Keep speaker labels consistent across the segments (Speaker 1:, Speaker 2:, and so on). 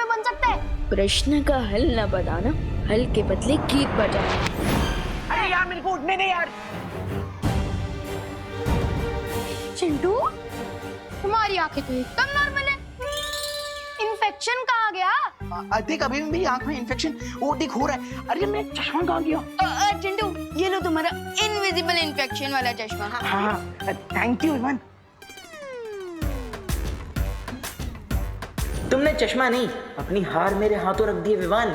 Speaker 1: में बन सकता है?
Speaker 2: प्रश्न का हल न बताना, हल के बदले गीत बजाना।
Speaker 3: अरे यार मेरे को उठने दे यार।
Speaker 1: चिंटू, तुम्हारी आंखें तो एकदम नॉर्मल है, इन्फेक्शन कहाँ गया?
Speaker 3: देख अभी भी मेरी आंख में इन्फेक्शन वो देख हो रहा है। अरे मैं चश्मा कहाँ गया?
Speaker 2: चिंटू, ये लो तुम्हारा इनविजिबल इन्फेक्शन वाला चश्मा।
Speaker 3: हाँ थैंक यू विवान। तुमने चश्मा नहीं अपनी हार मेरे हाथों रख दिए विवान।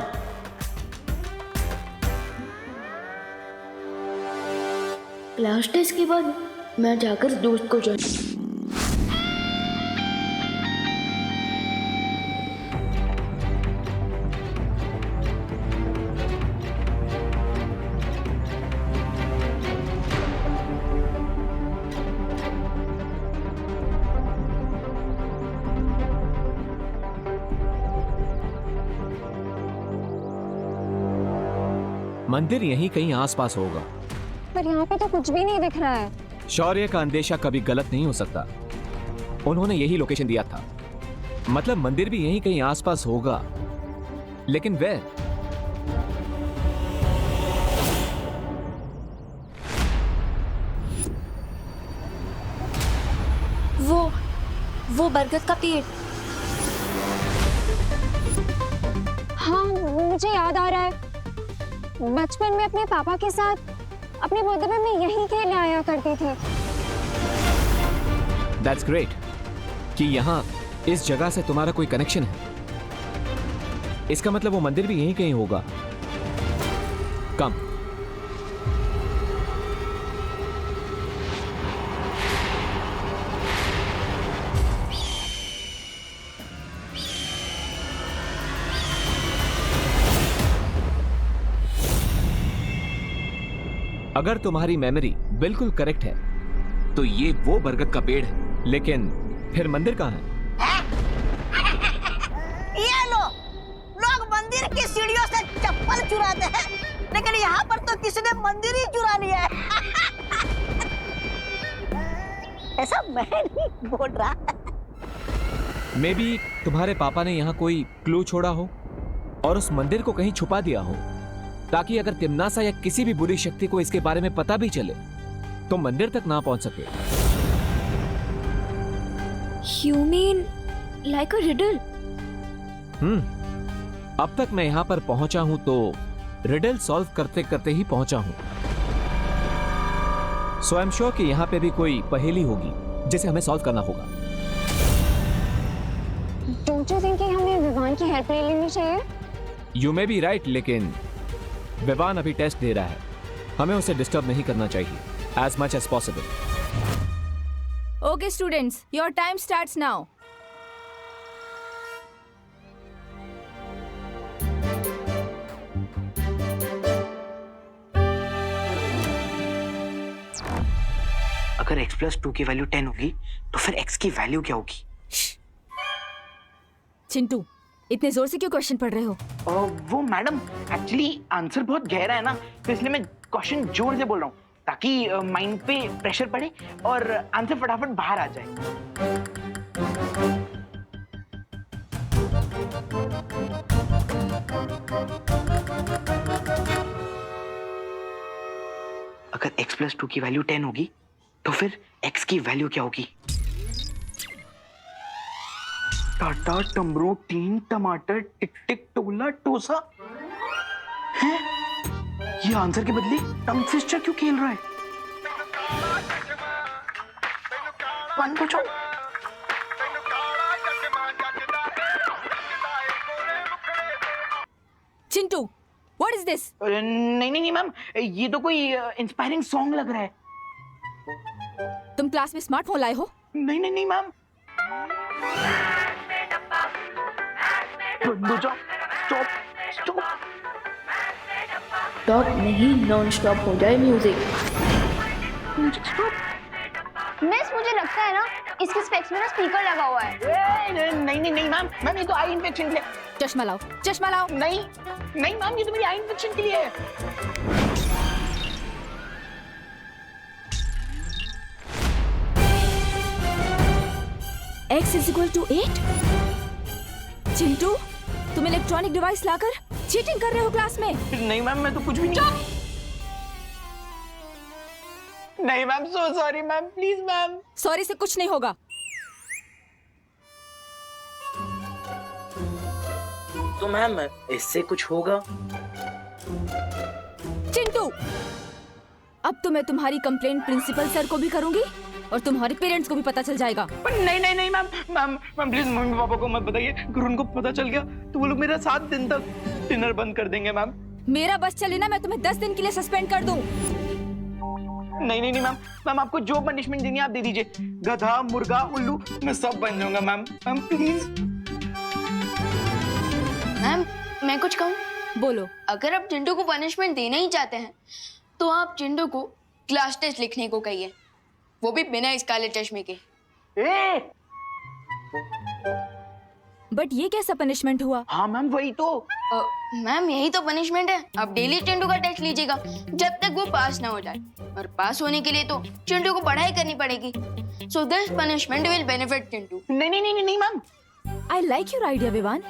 Speaker 2: क्लास टेस्ट के बाद मैं जाकर दोस्त को जान।
Speaker 4: मंदिर यहीं कहीं आसपास होगा,
Speaker 5: पर यहाँ पे तो कुछ भी नहीं दिख रहा है।
Speaker 4: शौर्य का अंदेशा कभी गलत नहीं हो सकता। उन्होंने यही लोकेशन दिया था, मतलब मंदिर भी यहीं कहीं आसपास होगा, लेकिन वे
Speaker 2: वो बरगद का पेड़।
Speaker 5: हाँ मुझे याद आ रहा है, बचपन में अपने पापा के साथ अपने बर्थडे में मैं यहीं खेलने आया करती थी।
Speaker 4: दैट्स ग्रेट कि यहाँ इस जगह से तुम्हारा कोई कनेक्शन है। इसका मतलब वो मंदिर भी यहीं कहीं होगा। कम अगर तुम्हारी मेमोरी बिल्कुल करेक्ट है तो ये वो बरगद का पेड़ है, लेकिन फिर मंदिर कहाँ है?
Speaker 1: ये लो, लोग मंदिर की सीढ़ियों से चप्पल चुराते हैं, लेकिन यहाँ पर तो किसी ने मंदिर ही चुरा लिया है। ऐसा मैं नहीं बोल रहा।
Speaker 4: मे बी तुम्हारे पापा ने यहाँ कोई क्लू छोड़ा हो और उस मंदिर को कहीं छुपा दिया हो, ताकि अगर तिम्नासा या किसी भी बुरी शक्ति को इसके बारे में पता भी चले तो मंदिर तक ना पहुंच सके।
Speaker 2: You mean like a riddle?
Speaker 4: अब तक मैं यहाँ पर पहुंचा हूं तो रिडल सॉल्व करते करते ही पहुंचा हूं। सो आई एम श्योर कि यहाँ पे भी कोई पहेली होगी जिसे हमें सॉल्व करना होगा।
Speaker 5: Don't you think कि हमें विवान की हेल्प ले लेनी चाहिए?
Speaker 4: यू मे बी राइट, लेकिन विवान अभी टेस्ट दे रहा है, हमें उसे डिस्टर्ब नहीं करना चाहिए as much as possible.
Speaker 6: Okay students, your time starts now.
Speaker 3: अगर x+2 की वैल्यू 10 होगी तो फिर x की वैल्यू क्या होगी?
Speaker 6: चिंटू, इतने जोर से क्यों क्वेश्चन पढ़ रहे हो?
Speaker 3: वो मैडम एक्चुअली आंसर बहुत गहरा है ना, तो इसलिए मैं क्वेश्चन जोर से बोल रहा हूँ ताकि माइंड पे प्रेशर पड़े और आंसर फटाफट बाहर आ जाए। अगर x+2 की वैल्यू 10 होगी तो फिर x की वैल्यू क्या होगी? टाटा टमरू टीन टमाटर टिक टिक टोला टोसा हैं? ये आंसर के बदले टंग ट्विस्टर क्यों खेल रहा है? वन पूछो।
Speaker 6: Chintu, what is this?
Speaker 3: नहीं नहीं नहीं मैम, ये तो कोई इंस्पायरिंग सॉन्ग लग रहा है।
Speaker 6: तुम क्लास में स्मार्टफोन लाए हो?
Speaker 3: नहीं नहीं नहीं मैम। Stop stop.
Speaker 2: स्टॉप नहीं, नॉन स्टॉप हो जाए म्यूजिक।
Speaker 5: मिस मुझे लगता है ना इसके स्पेक्स में ना स्पीकर लगा हुआ है।
Speaker 3: नहीं नहीं नहीं मैम, मैम ये तो आई इन्फेक्शन के लिए।
Speaker 6: चश्मा लाओ, चश्मा लाओ।
Speaker 3: नहीं नहीं मैम, ये तो मेरी आई इन्फेक्शन के लिए है।
Speaker 6: x = 8? चिंटू, तुम इलेक्ट्रॉनिक डिवाइस लाकर चीटिंग कर रहे हो क्लास में?
Speaker 3: नहीं मैम, मैं तो कुछ भी नहीं। नहीं ma'am, so sorry ma'am, please ma'am.
Speaker 6: Sorry से कुछ नहीं होगा।
Speaker 7: तो मैम इससे कुछ होगा?
Speaker 6: चिंटू, अब तो मैं तुम्हारी कंप्लेंट प्रिंसिपल सर को भी करूंगी और तुम्हारे पेरेंट्स को भी पता चल जाएगा।
Speaker 3: पर नहीं नहीं नहीं ma'am, ma'am ma'am please mummy papa को मत बताइए। अगर उनको पता चल गया तो वो लोग मेरा 7 दिन तक डिनर बंद कर देंगे मैम।
Speaker 6: मेरा बस चले ना, मैं तुम्हें 10 दिन के लिए सस्पेंड कर दूं।
Speaker 3: नहीं नहीं नहीं मैम, मैम आपको जो पनिशमेंट देनी है आप दे दीजिए। गधा, मुर्गा, उल्लू, मैं सब बन जाऊंगा मैम। Ma'am please.
Speaker 2: मैम मैं कुछ कहूँ?
Speaker 6: बोलो।
Speaker 2: अगर आप चिंटू को पनिशमेंट देना ही चाहते हैं तो आप चिंटू को क्लास टेस्ट लिखने को कहिए, वो भी बिना स्कारलेट चश्मे के।
Speaker 6: बट ये कैसा पनिशमेंट हुआ?
Speaker 3: हाँ मैम वही तो।
Speaker 2: मैम यही तो पनिशमेंट है। आप डेली चिंटू का टेस्ट लीजिएगा जब तक वो पास ना हो जाए, और पास होने के लिए तो चिंटू को पढ़ाई करनी पड़ेगी। So this punishment will benefit Chintu.
Speaker 3: नहीं नहीं नहीं नहीं ma'am.
Speaker 6: I like your idea Vivaan.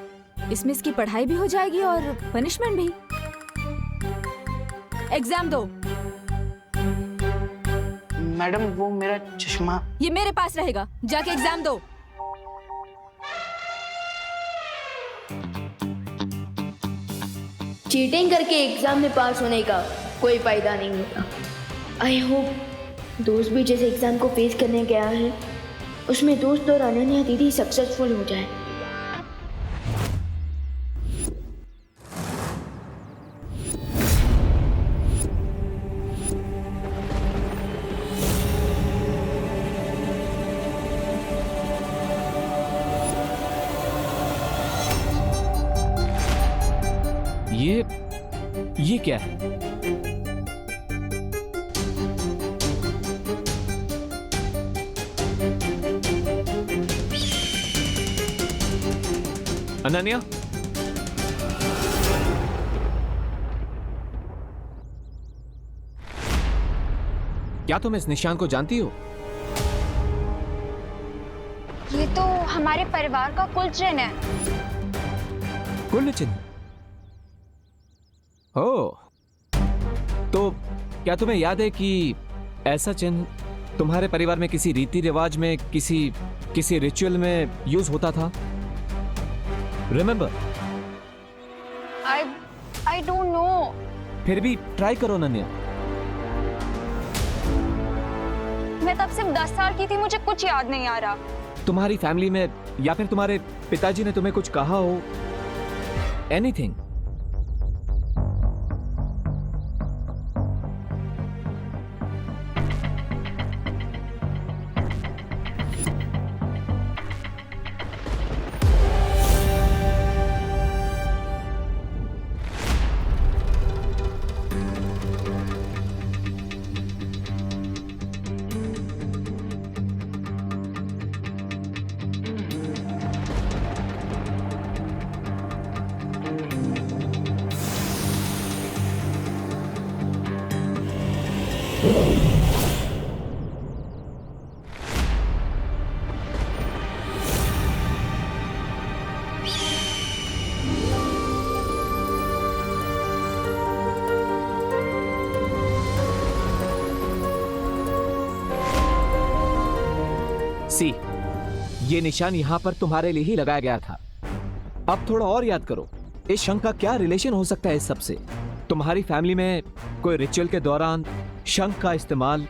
Speaker 6: इसमें इसकी पढ़ाई भी हो जाएगी और पनिशमेंट भी। एग्जाम दो।
Speaker 3: मैडम वो मेरा चश्मा।
Speaker 6: ये मेरे पास रहेगा, जाके एग्जाम दो।
Speaker 2: चीटिंग करके एग्जाम में पास होने का कोई फायदा नहीं होता। आई होप दोस्त भी जैसे एग्जाम को फेस करने गया है उसमें दोस्त और अनन्या दीदी सक्सेसफुल हो जाए।
Speaker 4: ये क्या है? अनन्या, क्या तुम इस निशान को जानती हो?
Speaker 5: ये तो हमारे परिवार का कुल चिन्ह है।
Speaker 4: कुल चिन्ह? ओह, तो क्या तुम्हें याद है कि ऐसा चिन्ह तुम्हारे परिवार में किसी रीति रिवाज में, किसी रिचुअल में यूज होता था? रिमेंबर?
Speaker 5: I don't know।
Speaker 4: फिर भी ट्राई करो अनन्या।
Speaker 5: मैं तब सिर्फ 10 साल की थी, मुझे कुछ याद नहीं आ रहा।
Speaker 4: तुम्हारी फैमिली में या फिर तुम्हारे पिताजी ने तुम्हें कुछ कहा हो? एनीथिंग? सी, ये निशान यहां पर तुम्हारे लिए ही लगाया गया था। अब थोड़ा और याद करो, इस शंख का क्या रिलेशन हो सकता है इस सब से? तुम्हारी फैमिली में कोई रिचुअल के दौरान शंख का इस्तेमाल?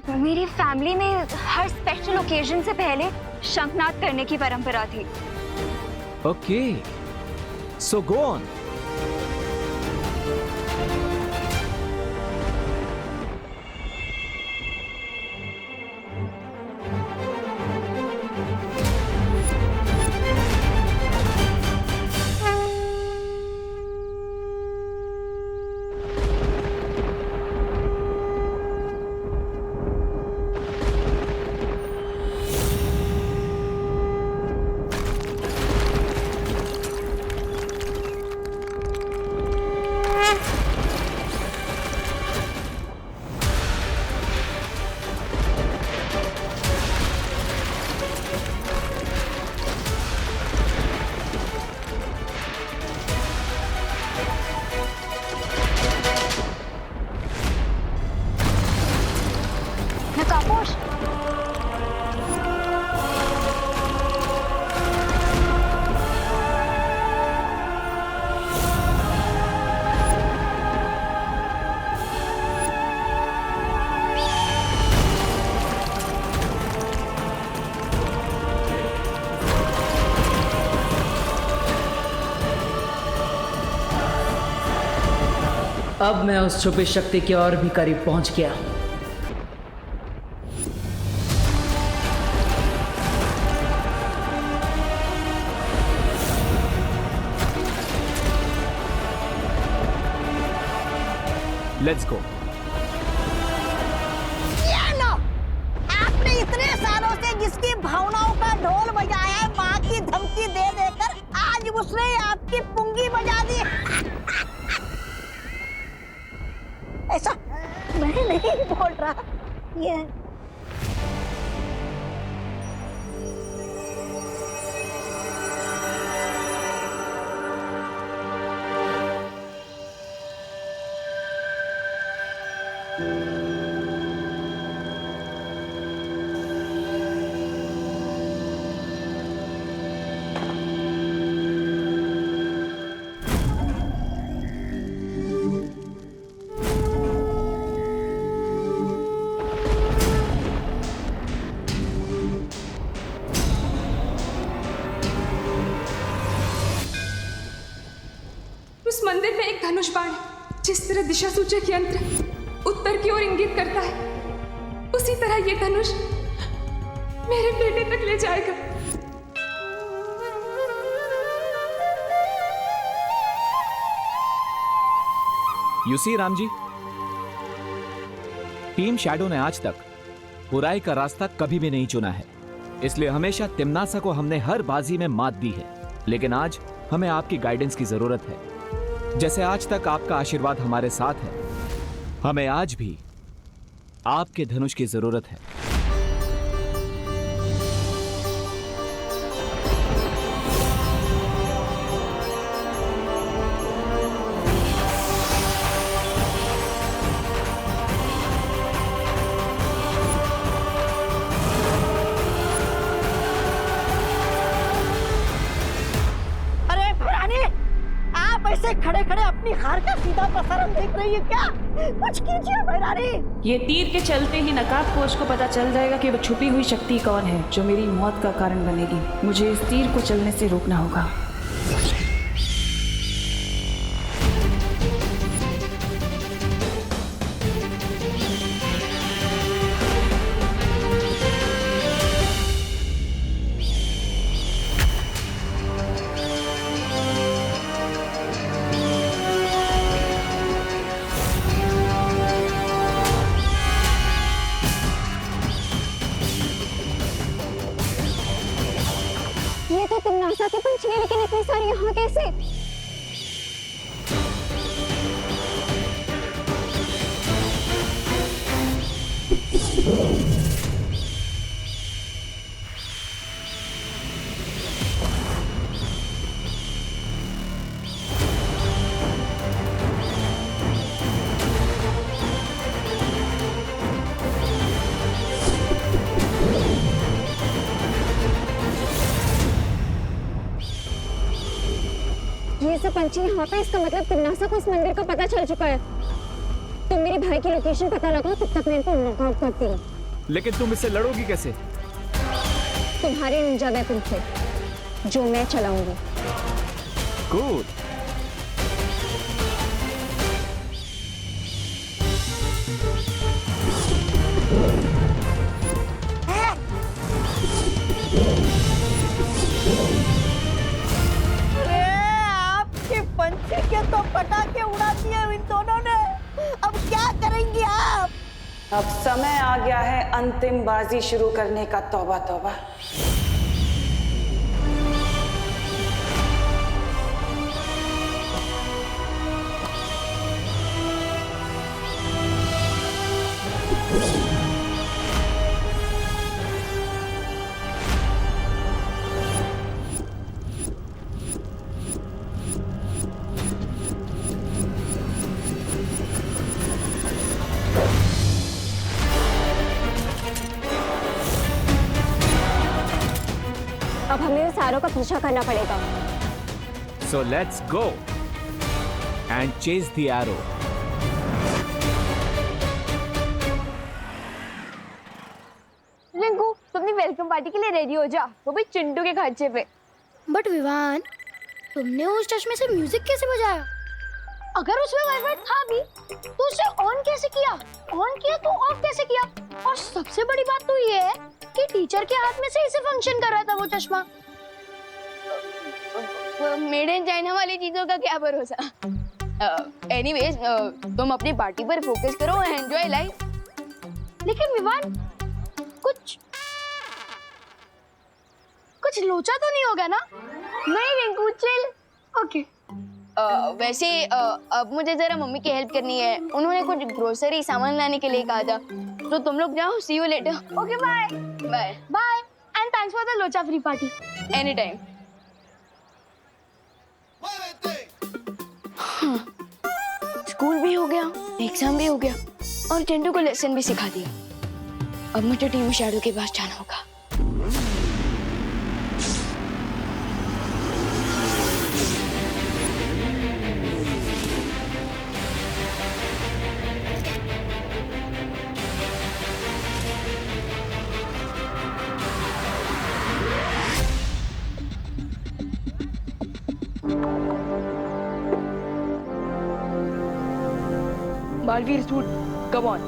Speaker 5: मेरी फैमिली में हर स्पेशल ओकेजन से पहले शंखनाद करने की परंपरा थी।
Speaker 4: Okay, so go on.
Speaker 8: अब मैं उस छुपी शक्ति के और भी करीब पहुंच गया हूं।
Speaker 4: Let's go.
Speaker 1: आपने इतने सालों से जिसकी भावनाओं का ढोल बजाया है, माँ की धमकी दे देकर आज उसने आपकी पुंगी बजा दी। ऐसा मैं नहीं बोल रहा ये।
Speaker 9: उस मंदिर में एक धनुष बाण है। जिस तरह दिशा सूचक यंत्र उत्तर की ओर इंगित करता है, उसी तरह ये धनुष मेरे बेटे तक ले जाएगा।
Speaker 4: You see Ram ji, team shadow ने आज तक बुराई का रास्ता कभी भी नहीं चुना है, इसलिए हमेशा तिम्नासा को हमने हर बाजी में मात दी है। लेकिन आज हमें आपकी गाइडेंस की जरूरत है। जैसे आज तक आपका आशीर्वाद हमारे साथ है, हमें आज भी आपके धनुष की जरूरत है।
Speaker 1: खड़े खड़े अपनी हार का सीधा प्रसारण देख रही है क्या? कुछ कीजिए भैरानी।
Speaker 10: ये तीर के चलते ही नकाब कोच को पता चल जाएगा कि वो छुपी हुई शक्ति कौन है जो मेरी मौत का कारण बनेगी। मुझे इस तीर को चलने से रोकना होगा।
Speaker 5: तिम्नासा के पंछी हैं, लेकिन इतने सारे यहाँ कैसे? ये सब पंछी यहाँ पे, इसका मतलब तिम्नासा को इस मंदिर का पता चल चुका है। तुम मेरे भाई की लोकेशन पता लगाओ, तब तक मैं इनको नॉकआउट करती हूँ।
Speaker 4: लेकिन तुम इससे लड़ोगी कैसे?
Speaker 5: तुम्हारे निंजा वेपन से, जो मैं चलाऊंगी।
Speaker 4: गुड।
Speaker 1: पंछी के तो पटाखे उड़ा दिए इन दोनों ने। अब क्या करेंगे आप?
Speaker 10: अब समय आ गया है अंतिम बाजी शुरू करने का। तौबा तौबा।
Speaker 5: अब हमें सारों का पीछा करना पड़ेगा।
Speaker 4: So let's go and chase the arrow.
Speaker 2: Rinku, तुम अपनी वेलकम पार्टी के लिए रेडी हो जा, वो भी चिंटू के खर्चे पे।
Speaker 11: बट विवान, तुमने उस चश्मे से म्यूजिक कैसे बजाया?
Speaker 5: अगर उसमें वाईफाई था भी तो उसे ऑन कैसे किया, ऑन किया तो ऑफ कैसे किया? और सबसे बड़ी बात तो ये है कि टीचर के हाथ में से इसे फंक्शन कर रहा था वो चश्मा।
Speaker 2: मेड इन चाइना वाली चीजों का क्या भरोसा। एनीवेज, तुम अपनी पार्टी पर फोकस करो, एंजॉय लाइफ।
Speaker 5: लेकिन विवान, कुछ लोचा तो नहीं होगा ना? नहीं रिंकू, चिल। ओके।
Speaker 2: वैसे अब मुझे जरा मम्मी की हेल्प करनी है। उन्होंने कुछ ग्रोसरी सामान लाने के लिए कहा था, तो तुम लोग जाओ। See you later.
Speaker 5: Okay, bye
Speaker 2: bye
Speaker 5: bye and thanks for the लोचा free party.
Speaker 2: Any time. School भी हो गया, एग्जाम भी हो गया और चिंटू को लेसन भी सिखा दिया। अब मुझे टीम शैडो के पास जाना होगा। Balveer suit, come on.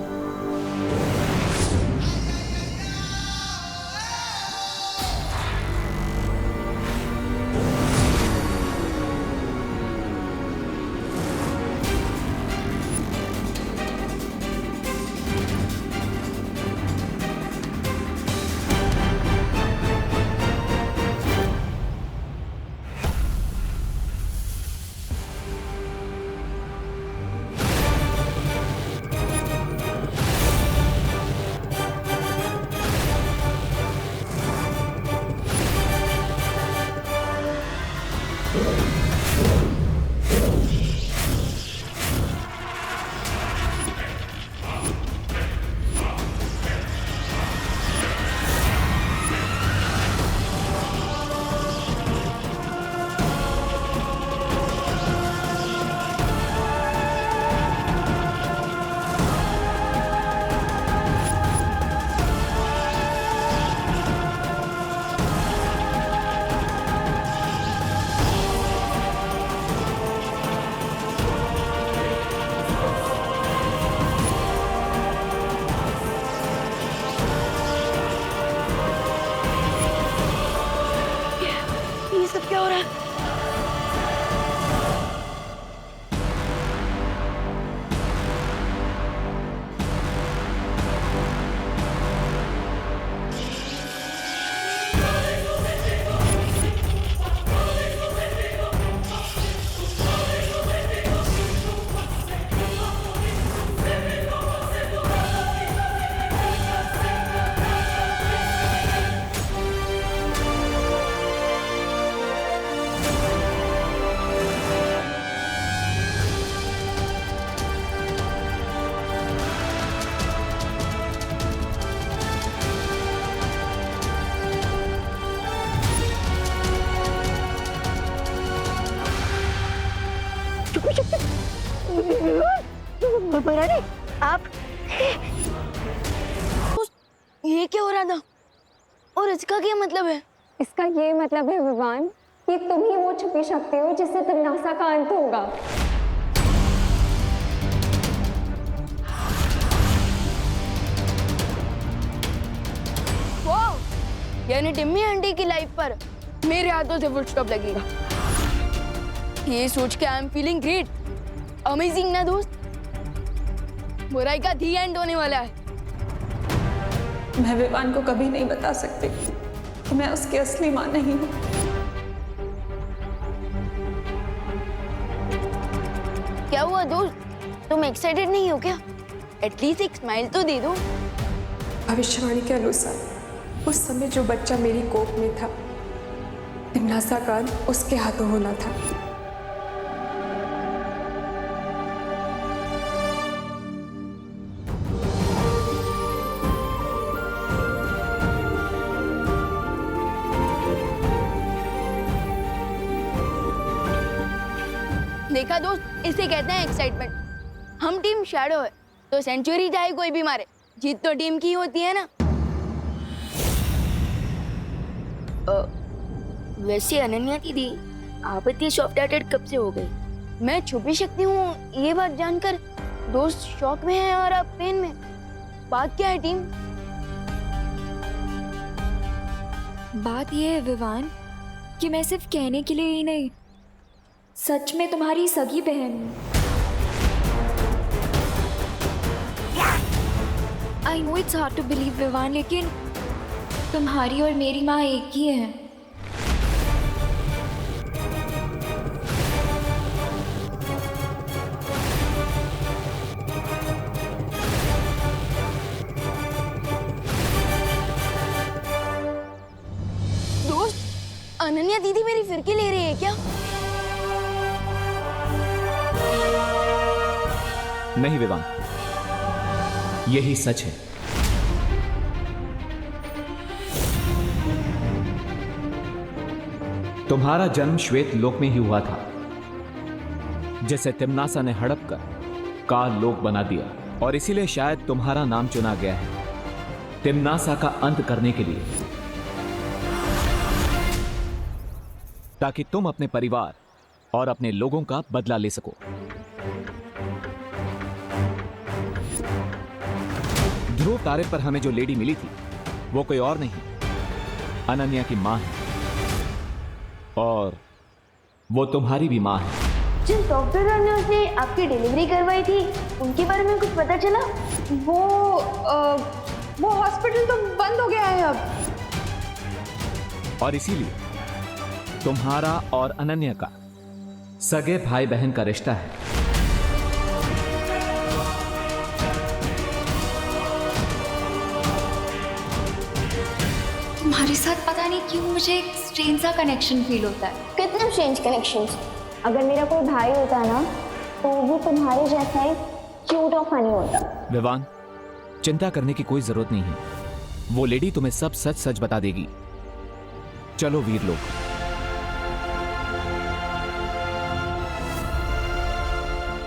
Speaker 1: बरानी, आप
Speaker 2: ये क्या हो रहा था और इसका क्या मतलब है?
Speaker 5: इसका ये मतलब है विवान कि तुम ही वो छुपी शक्ति हो जिससे तमन्नासा का अंत होगा।
Speaker 2: वाह, यानी टिम्मी आंटी की लाइफ पर मेरे हाथों से फुल स्टॉप लगेगा। ये सोच के I am feeling great, amazing ना दोस्त। बुराई का दी एंड होने वाला है।
Speaker 9: मैं विवान को कभी नहीं बता सकती कि मैं उसकी असली मां नहीं हूँ।
Speaker 2: क्या हुआ दोस्त, तुम एक्साइटेड नहीं हो क्या? एटलीस्ट एक स्माइल तो दे दो।
Speaker 9: भविष्यवाणी के अनुसार उस समय जो बच्चा मेरी कोख में था, तमन्नासा का अंत उसके हाथों होना था।
Speaker 2: देखा दोस्त, इसे कहते हैं एक्साइटमेंट। हम टीम शैडो है तो सेंचुरी चाहे कोई भी मारे, जीत तो टीम की होती है ना। वैसे अनन्या दीदी, आप इतनी सॉफ्ट हार्टेड कब से हो गई? मैं छुपी शक्ति हूँ ये बात जानकर दोस्त शॉक में है और आप पेन में। बात क्या है टीम?
Speaker 11: बात यह है विवान कि मैं सिर्फ कहने के लिए ही नहीं, सच में तुम्हारी सगी बहन हूँ। I know it's hard to believe Vivaan, लेकिन तुम्हारी और मेरी माँ एक ही है।
Speaker 2: दोस्त, अनन्या दीदी मेरी फिरकी ले रही है क्या?
Speaker 4: नहीं विवान, यही सच है। तुम्हारा जन्म श्वेत लोक में ही हुआ था, जिसे तिम्नासा ने हड़प कर काल लोक बना दिया, और इसीलिए शायद तुम्हारा नाम चुना गया है तिम्नासा का अंत करने के लिए, ताकि तुम अपने परिवार और अपने लोगों का बदला ले सको। ध्रुव तारे पर हमें जो लेडी मिली थी वो कोई और नहीं, अनन्या की मां है, और वो तुम्हारी भी मां है।
Speaker 2: जिस डॉक्टर ने उसने आपकी डिलीवरी करवाई थी उनके बारे में कुछ पता चला?
Speaker 9: वो हॉस्पिटल तो बंद हो गया है अब।
Speaker 4: और इसीलिए तुम्हारा और अनन्या का सगे भाई बहन का रिश्ता है।
Speaker 11: तुम्हारे साथ पता नहीं क्यों मुझे एक स्ट्रेंज सा कनेक्शन फील होता है।
Speaker 5: कितने स्ट्रेंज कनेक्शंस। अगर मेरा कोई भाई होता ना तो वो तुम्हारे जैसा ही क्यूट और फनी होता।
Speaker 4: विवान, चिंता करने की कोई जरूरत नहीं है, वो लेडी तुम्हें सब सच सच बता देगी। चलो वीर लोग।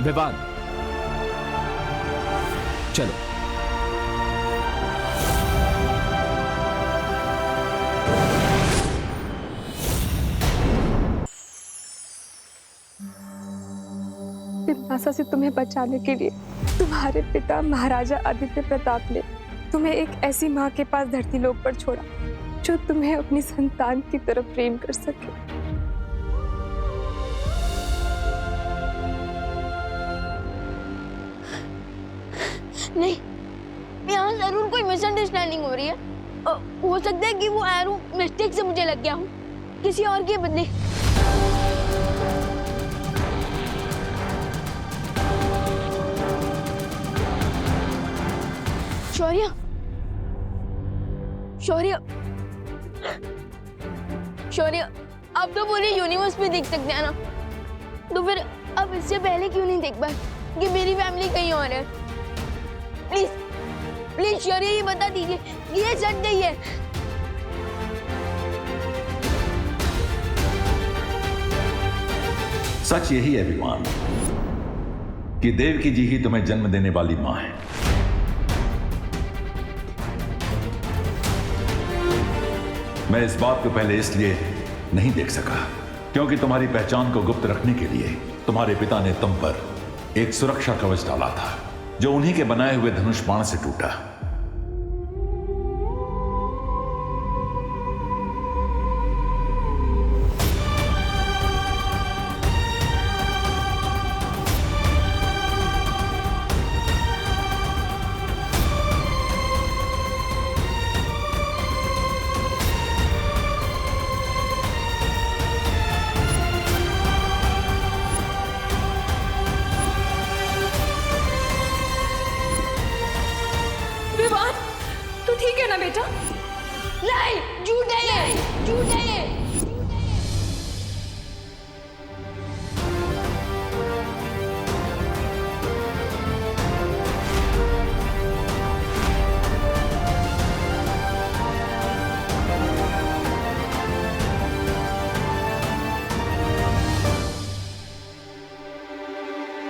Speaker 4: विवान, चलो।
Speaker 9: तिम्नासा से तुम्हें बचाने के लिए तुम्हारे पिता महाराजा आदित्य प्रताप ने तुम्हें एक ऐसी माँ के पास धरती लोक पर छोड़ा जो तुम्हें अपनी संतान की तरफ प्रेम कर सके।
Speaker 2: नहीं, यहाँ जरूर कोई मिसअंडरस्टैंडिंग हो रही है। हो सकता है कि वो एरो मिस्टेक से मुझे लग गया हूँ, किसी और के बदले। शौर्य, शौर्य, शौर्य, अब तो पूरे यूनिवर्स में देख सकते हैं ना, तो फिर अब इससे पहले क्यों नहीं देख पाए कि मेरी फैमिली कहीं और है? प्लीज, प्लीज शौर्य, ये बता दीजिए कि ये सच नहीं है।
Speaker 12: सच यही है विमान कि देवकी जी ही तुम्हें जन्म देने वाली मां है। मैं इस बात को पहले इसलिए नहीं देख सका क्योंकि तुम्हारी पहचान को गुप्त रखने के लिए तुम्हारे पिता ने तुम पर एक सुरक्षा कवच डाला था जो उन्हीं के बनाए हुए धनुष बाण से टूटा।
Speaker 2: नहीं, झूठ है ये, झूठ है ये।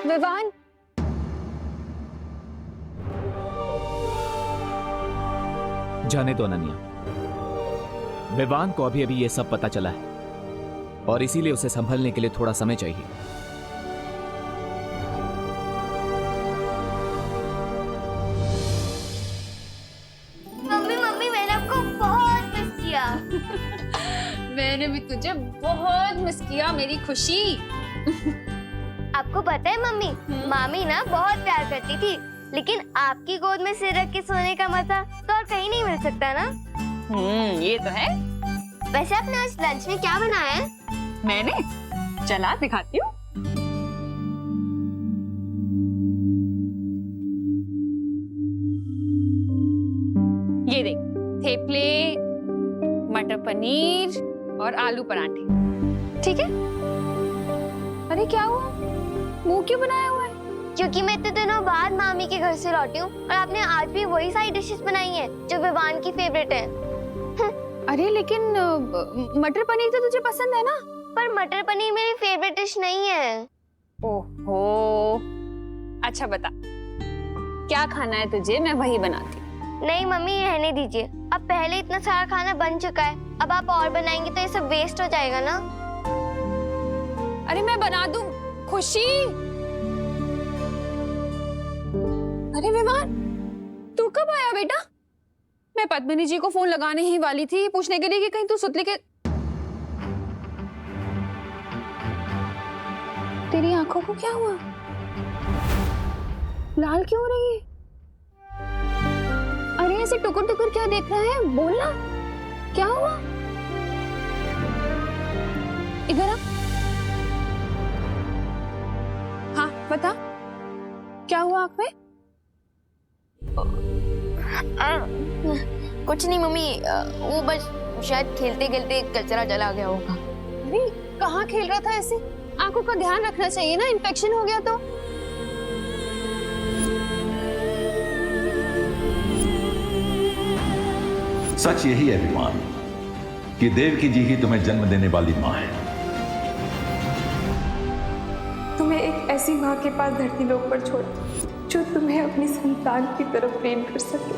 Speaker 9: विवान,
Speaker 4: जाने दो अनन्या, विवान को अभी अभी ये सब पता चला है और इसीलिए उसे संभलने के लिए थोड़ा समय चाहिए।
Speaker 6: तुझे बहुत मिस किया मेरी खुशी।
Speaker 5: आपको पता है मम्मी, मामी ना बहुत प्यार करती थी, लेकिन आपकी गोद में सिर रख के सोने का मजा तो और कहीं नहीं मिल सकता ना।
Speaker 6: ये तो है।
Speaker 5: वैसे आपने आज लंच में क्या बनाया है?
Speaker 6: मैंने, चला दिखाती हूँ। ये देख, थेपले, मटर पनीर और आलू पराठे। ठीक है। अरे क्या हुआ, मुंह क्यों बनाया हुआ है?
Speaker 5: क्योंकि मैं इतने दिनों बाद मामी के घर से लौटी हूँ और आपने आज भी वही सारी डिशेस बनाई हैं जो विवान की फेवरेट है।
Speaker 6: अरे लेकिन मटर पनीर तो तुझे पसंद है ना?
Speaker 5: पर मटर पनीर मेरी फेवरेट डिश नहीं है।
Speaker 6: ओहो, अच्छा बता क्या खाना है तुझे, मैं वही बनाती हूँ।
Speaker 5: नहीं मम्मी, रहने दीजिए। अब पहले इतना सारा खाना बन चुका है, अब आप और बनाएंगे तो ये सब वेस्ट हो जाएगा ना।
Speaker 6: अरे मैं बना दूं। खुशी, अरे विवान, तू कब आया बेटा? मैं पद्मिनी जी को फोन लगाने ही वाली थी पूछने के लिए कि कहीं तू सुतली के। तेरी आंखों को क्या हुआ? लाल क्यों हो रही है? अरे ऐसे टुकुर टुकुर क्या देख रहा है, बोलना क्या हुआ? इधर आ। हाँ बता, क्या हुआ आंख में?
Speaker 2: कुछ नहीं मम्मी, वो बस शायद खेलते खेलते कचरा चला गया होगा।
Speaker 6: अरे कहाँ खेल रहा था ऐसे? आंखों का ध्यान रखना चाहिए ना, इन्फेक्शन हो गया तो।
Speaker 12: सच यही है विमान कि देवकी जी ही तुम्हें जन्म देने वाली माँ है।
Speaker 9: तुम्हें एक ऐसी माँ के पास धरती लोक पर छोड़ा जो तुम्हें अपनी संतान की तरफ प्रेम कर सके।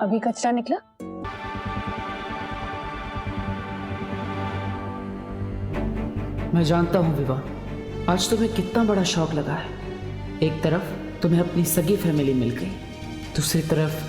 Speaker 6: अभी कचरा निकला?
Speaker 8: मैं जानता हूँ विवाह, आज तुम्हें कितना बड़ा शौक लगा है। एक तरफ तुम्हें अपनी सगी फैमिली मिल गई, दूसरी तरफ